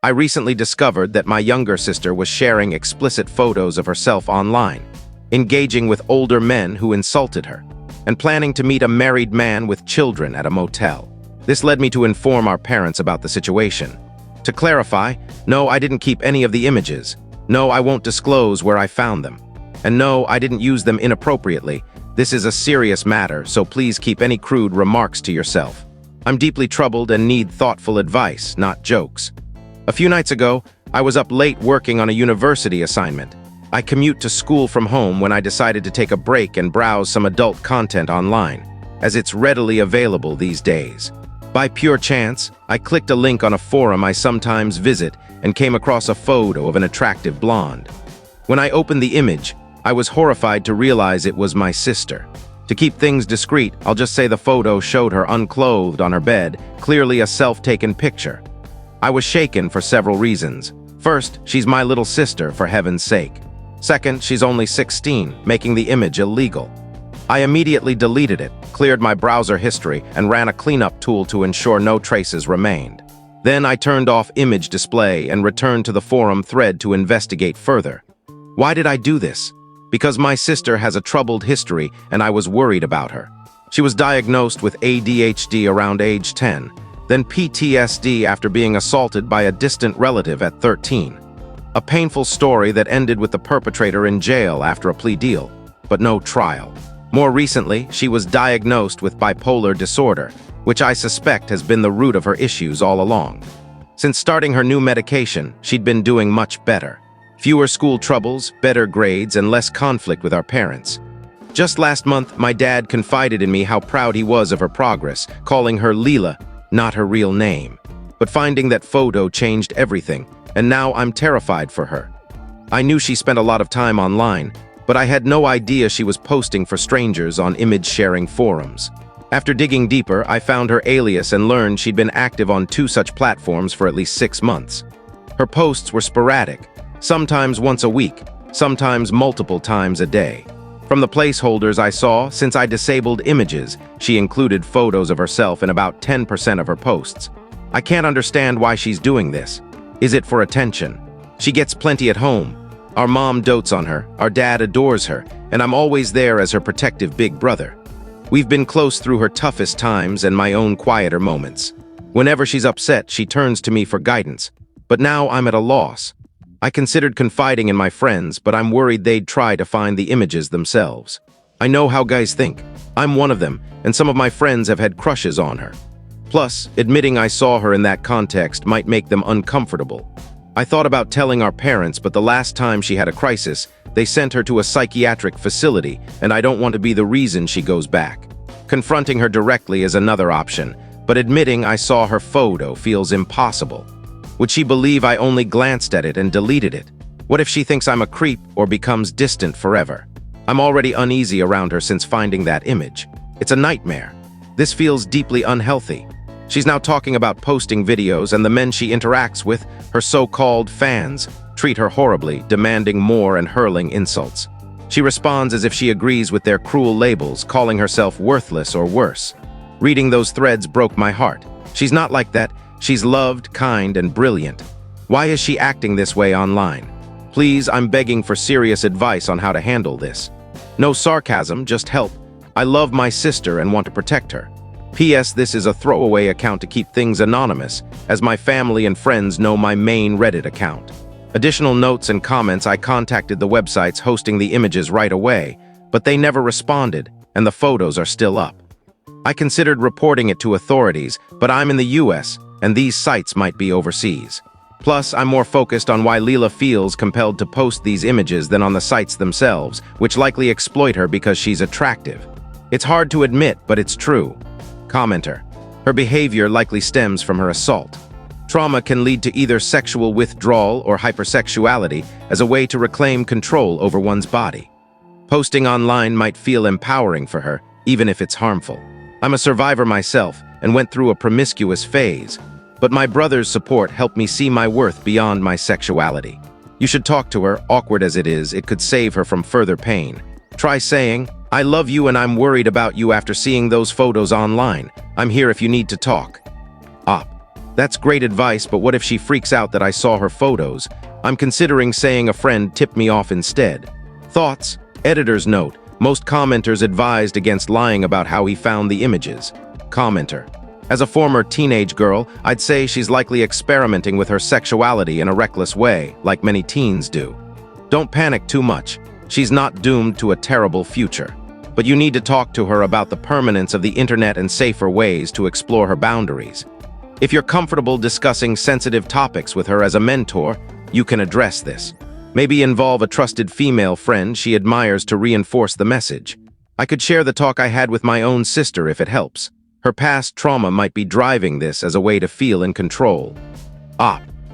I recently discovered that my younger sister was sharing explicit photos of herself online, engaging with older men who insulted her, and planning to meet a married man with children at a motel. This led me to inform our parents about the situation. To clarify, no, I didn't keep any of the images. No, I won't disclose where I found them. And no, I didn't use them inappropriately. This is a serious matter, so please keep any crude remarks to yourself. I'm deeply troubled and need thoughtful advice, not jokes. A few nights ago, I was up late working on a university assignment. I commute to school from home when I decided to take a break and browse some adult content online, as it's readily available these days. By pure chance, I clicked a link on a forum I sometimes visit and came across a photo of an attractive blonde. When I opened the image, I was horrified to realize it was my sister. To keep things discreet, I'll just say the photo showed her unclothed on her bed, clearly a self-taken picture. I was shaken for several reasons. First, she's my little sister, for heaven's sake. Second, she's only 16, making the image illegal. I immediately deleted it, cleared my browser history, and ran a cleanup tool to ensure no traces remained. Then I turned off image display and returned to the forum thread to investigate further. Why did I do this? Because my sister has a troubled history and I was worried about her. She was diagnosed with ADHD around age 10, then PTSD after being assaulted by a distant relative at 13. A painful story that ended with the perpetrator in jail after a plea deal, but no trial. More recently, she was diagnosed with bipolar disorder, which I suspect has been the root of her issues all along. Since starting her new medication, she'd been doing much better. Fewer school troubles, better grades, and less conflict with our parents. Just last month, my dad confided in me how proud he was of her progress, calling her Leela, not her real name. But finding that photo changed everything, and now I'm terrified for her. I knew she spent a lot of time online, but I had no idea she was posting for strangers on image-sharing forums. After digging deeper, I found her alias and learned she'd been active on 2 such platforms for at least 6 months. Her posts were sporadic, sometimes once a week, sometimes multiple times a day. From the placeholders I saw, since I disabled images, she included photos of herself in about 10% of her posts. I can't understand why she's doing this. Is it for attention? She gets plenty at home. Our mom dotes on her, our dad adores her, and I'm always there as her protective big brother. We've been close through her toughest times and my own quieter moments. Whenever she's upset, she turns to me for guidance. But now I'm at a loss. I considered confiding in my friends, but I'm worried they'd try to find the images themselves. I know how guys think. I'm one of them, and some of my friends have had crushes on her. Plus, admitting I saw her in that context might make them uncomfortable. I thought about telling our parents, but the last time she had a crisis, they sent her to a psychiatric facility, and I don't want to be the reason she goes back. Confronting her directly is another option, but admitting I saw her photo feels impossible. Would she believe I only glanced at it and deleted it? What if she thinks I'm a creep or becomes distant forever? I'm already uneasy around her since finding that image. It's a nightmare. This feels deeply unhealthy. She's now talking about posting videos, and the men she interacts with, her so-called fans, treat her horribly, demanding more and hurling insults. She responds as if she agrees with their cruel labels, calling herself worthless or worse. Reading those threads broke my heart. She's not like that. She's loved, kind, and brilliant. Why is she acting this way online? Please, I'm begging for serious advice on how to handle this. No sarcasm, just help. I love my sister and want to protect her. P.S. This is a throwaway account to keep things anonymous, as my family and friends know my main Reddit account. Additional notes and comments: I contacted the websites hosting the images right away, but they never responded, and the photos are still up. I considered reporting it to authorities, but I'm in the US, and these sites might be overseas. Plus, I'm more focused on why Leela feels compelled to post these images than on the sites themselves, which likely exploit her because she's attractive. It's hard to admit, but it's true. Commenter: her behavior likely stems from her assault. Trauma can lead to either sexual withdrawal or hypersexuality as a way to reclaim control over one's body. Posting online might feel empowering for her, even if it's harmful. I'm a survivor myself and went through a promiscuous phase, but my brother's support helped me see my worth beyond my sexuality. You should talk to her, awkward as it is. It could save her from further pain. Try saying, "I love you and I'm worried about you after seeing those photos online. I'm here if you need to talk." Op. That's great advice, but what if she freaks out that I saw her photos? I'm considering saying a friend tipped me off instead. Thoughts? Editor's note. Most commenters advised against lying about how he found the images. Commenter. As a former teenage girl, I'd say she's likely experimenting with her sexuality in a reckless way, like many teens do. Don't panic too much. She's not doomed to a terrible future. But you need to talk to her about the permanence of the internet and safer ways to explore her boundaries. If you're comfortable discussing sensitive topics with her as a mentor, you can address this. Maybe involve a trusted female friend she admires to reinforce the message. I could share the talk I had with my own sister if it helps. Her past trauma might be driving this as a way to feel in control.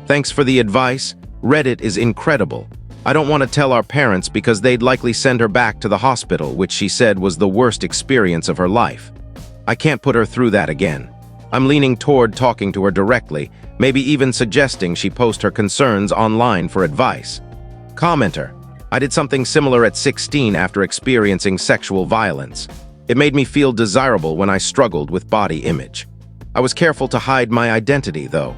Thanks for the advice. Reddit is incredible. I don't want to tell our parents because they'd likely send her back to the hospital, which she said was the worst experience of her life. I can't put her through that again. I'm leaning toward talking to her directly, maybe even suggesting she post her concerns online for advice. Commenter. I did something similar at 16 after experiencing sexual violence. It made me feel desirable when I struggled with body image. I was careful to hide my identity, though.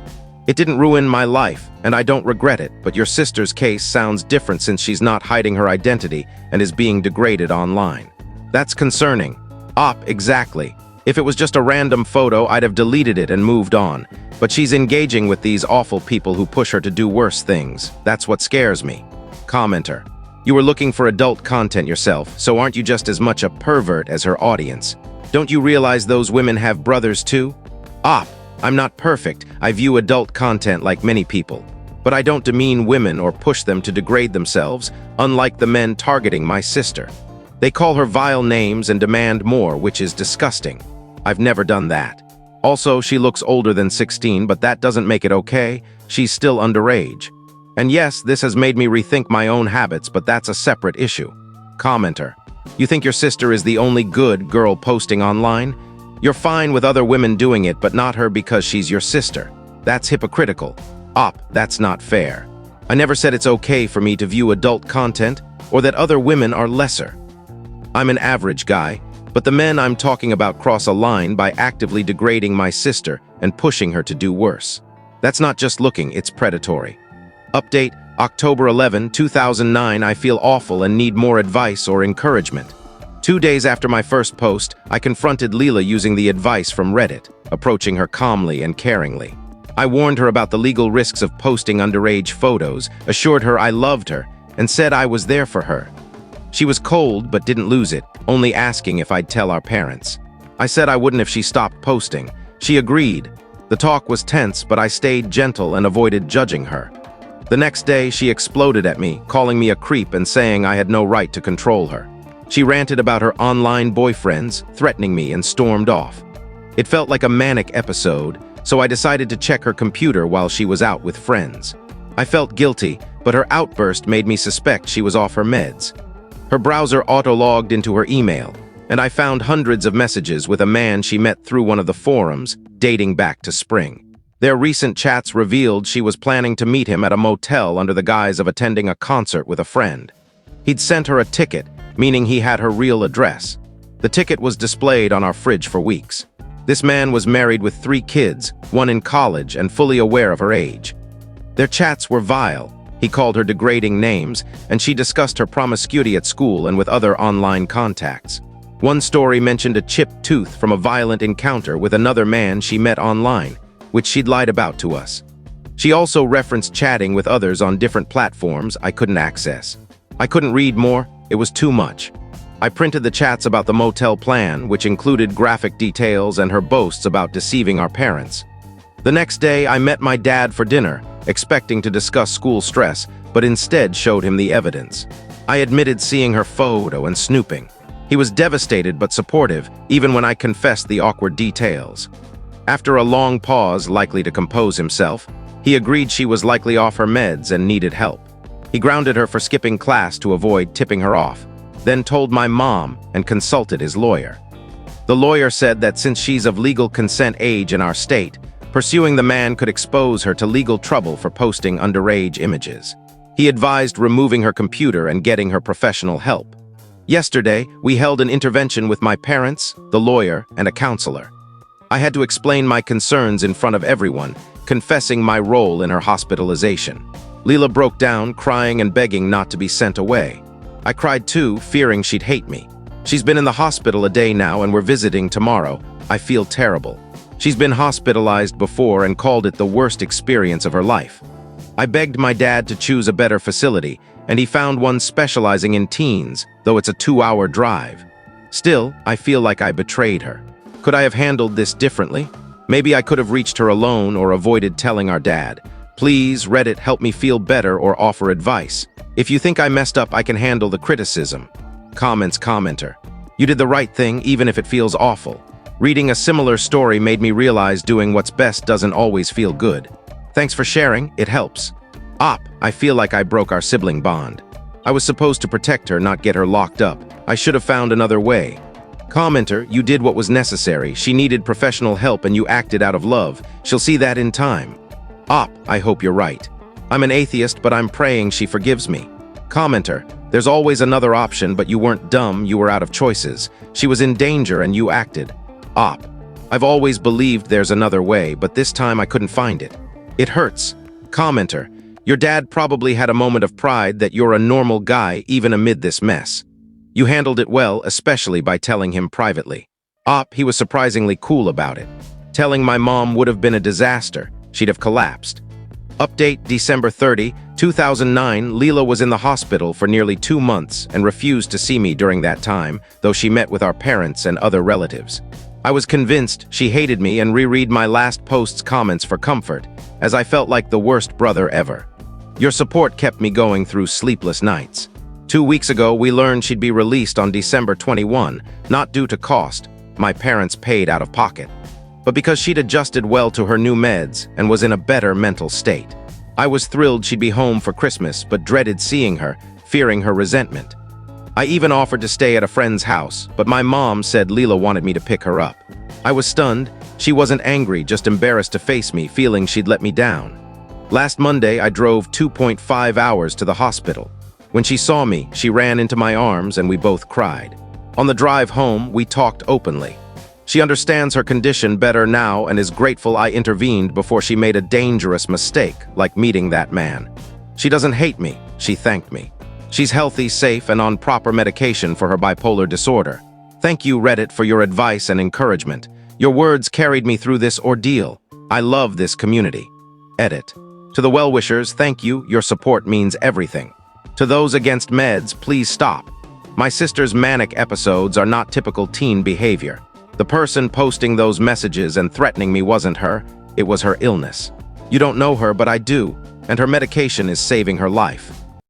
It didn't ruin my life, and I don't regret it, but your sister's case sounds different since she's not hiding her identity and is being degraded online. That's concerning. Exactly. If it was just a random photo, I'd have deleted it and moved on. But she's engaging with these awful people who push her to do worse things. That's what scares me. Commenter. You were looking for adult content yourself, so aren't you just as much a pervert as her audience? Don't you realize those women have brothers too? I'm not perfect. I view adult content like many people. But I don't demean women or push them to degrade themselves, unlike the men targeting my sister. They call her vile names and demand more, which is disgusting. I've never done that. Also, she looks older than 16, but that doesn't make it okay. She's still underage. And yes, this has made me rethink my own habits, but that's a separate issue. Commenter. You think your sister is the only good girl posting online? You're fine with other women doing it, but not her because she's your sister. That's hypocritical. That's not fair. I never said it's okay for me to view adult content or that other women are lesser. I'm an average guy, but the men I'm talking about cross a line by actively degrading my sister and pushing her to do worse. That's not just looking, it's predatory. Update, October 11, 2009. I feel awful and need more advice or encouragement. 2 days after my first post, I confronted Leela using the advice from Reddit, approaching her calmly and caringly. I warned her about the legal risks of posting underage photos, assured her I loved her, and said I was there for her. She was cold but didn't lose it, only asking if I'd tell our parents. I said I wouldn't if she stopped posting. She agreed. The talk was tense, but I stayed gentle and avoided judging her. The next day, she exploded at me, calling me a creep and saying I had no right to control her. She ranted about her online boyfriends, threatening me, and stormed off. It felt like a manic episode, so I decided to check her computer while she was out with friends. I felt guilty, but her outburst made me suspect she was off her meds. Her browser auto-logged into her email, and I found hundreds of messages with a man she met through one of the forums, dating back to spring. Their recent chats revealed she was planning to meet him at a motel under the guise of attending a concert with a friend. He'd sent her a ticket, meaning he had her real address. The ticket was displayed on our fridge for weeks. This man was married with 3 kids, one in college, and fully aware of her age. Their chats were vile. He called her degrading names, and she discussed her promiscuity at school and with other online contacts. One story mentioned a chipped tooth from a violent encounter with another man she met online, which she'd lied about to us. She also referenced chatting with others on different platforms I couldn't access. I couldn't read more, it was too much. I printed the chats about the motel plan, which included graphic details and her boasts about deceiving our parents. The next day, I met my dad for dinner, expecting to discuss school stress, but instead showed him the evidence. I admitted seeing her photo and snooping. He was devastated but supportive, even when I confessed the awkward details. After a long pause, likely to compose himself, he agreed she was likely off her meds and needed help. He grounded her for skipping class to avoid tipping her off, then told my mom and consulted his lawyer. The lawyer said that since she's of legal consent age in our state, pursuing the man could expose her to legal trouble for posting underage images. He advised removing her computer and getting her professional help. Yesterday, we held an intervention with my parents, the lawyer, and a counselor. I had to explain my concerns in front of everyone, confessing my role in her hospitalization. Leela broke down, crying and begging not to be sent away. I cried too, fearing she'd hate me. She's been in the hospital a day now and we're visiting tomorrow. I feel terrible. She's been hospitalized before and called it the worst experience of her life. I begged my dad to choose a better facility, and he found one specializing in teens, though it's a 2-hour drive. Still, I feel like I betrayed her. Could I have handled this differently? Maybe I could have reached her alone or avoided telling our dad. Please, Reddit, help me feel better or offer advice. If you think I messed up, I can handle the criticism. Comments commenter. You did the right thing, even if it feels awful. Reading a similar story made me realize doing what's best doesn't always feel good. Thanks for sharing, it helps. I feel like I broke our sibling bond. I was supposed to protect her, not get her locked up. I should have found another way. Commenter, you did what was necessary. She needed professional help and you acted out of love. She'll see that in time. I hope you're right. I'm an atheist, but I'm praying she forgives me. Commenter, there's always another option, but you weren't dumb, you were out of choices. She was in danger and you acted. I've always believed there's another way, but this time I couldn't find it. It hurts. Commenter, your dad probably had a moment of pride that you're a normal guy even amid this mess. You handled it well, especially by telling him privately. He was surprisingly cool about it. Telling my mom would have been a disaster. She'd have collapsed. Update December 30, 2009, Leela was in the hospital for nearly 2 months and refused to see me during that time, though she met with our parents and other relatives. I was convinced she hated me and reread my last post's comments for comfort, as I felt like the worst brother ever. Your support kept me going through sleepless nights. 2 weeks ago, we learned she'd be released on December 21, not due to cost. My parents paid out of pocket, but because she'd adjusted well to her new meds and was in a better mental state. I was thrilled she'd be home for Christmas, but dreaded seeing her, fearing her resentment. I even offered to stay at a friend's house, but my mom said Leela wanted me to pick her up. I was stunned. She wasn't angry, just embarrassed to face me, feeling she'd let me down. Last Monday, I drove 2.5 hours to the hospital. When she saw me, she ran into my arms and we both cried. On the drive home, we talked openly. She understands her condition better now and is grateful I intervened before she made a dangerous mistake, like meeting that man. She doesn't hate me, she thanked me. She's healthy, safe, and on proper medication for her bipolar disorder. Thank you, Reddit, for your advice and encouragement. Your words carried me through this ordeal. I love this community. Edit. To the well-wishers, thank you. Your support means everything. To those against meds, please stop. My sister's manic episodes are not typical teen behavior. The person posting those messages and threatening me wasn't her, it was her illness. You don't know her, but I do, and her medication is saving her life.